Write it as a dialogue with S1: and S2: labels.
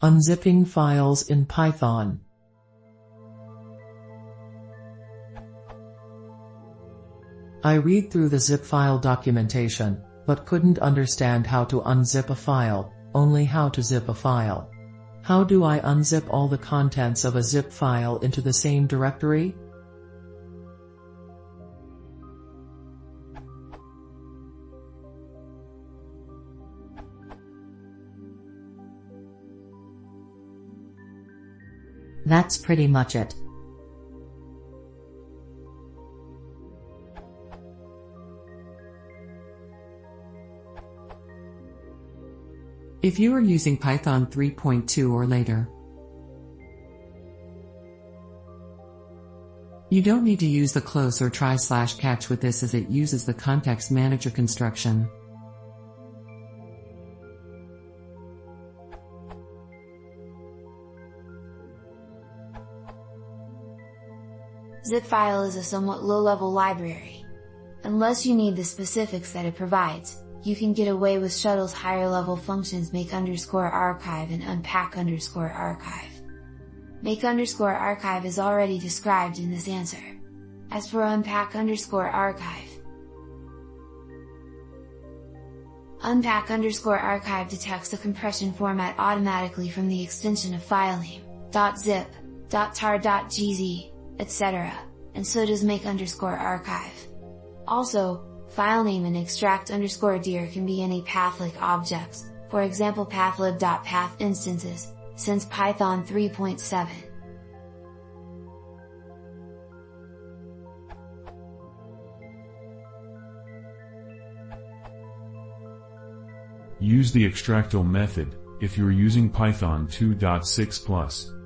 S1: Unzipping files in Python. I read through the zip file documentation, but couldn't understand how to unzip a file, only how to zip a file. How do I unzip all the contents of a zip file into the same directory?
S2: That's pretty much it. If you are using Python 3.2 or later, you don't need to use the close or try/catch with this, as it uses the context manager construction.
S3: Zipfile is a somewhat low-level library. Unless you need the specifics that it provides, you can get away with Shuttle's higher-level functions make_archive and unpack_archive. Make_archive is already described in this answer. As for unpack_archive, unpack_archive detects the compression format automatically from the extension of filename, .zip, .tar, .gz, etc., and so does make_archive. Also, filename and extract_dir can be any path-like objects, for example pathlib.path instances, since Python 3.7.
S4: Use the extractil method if you're using Python 2.6+.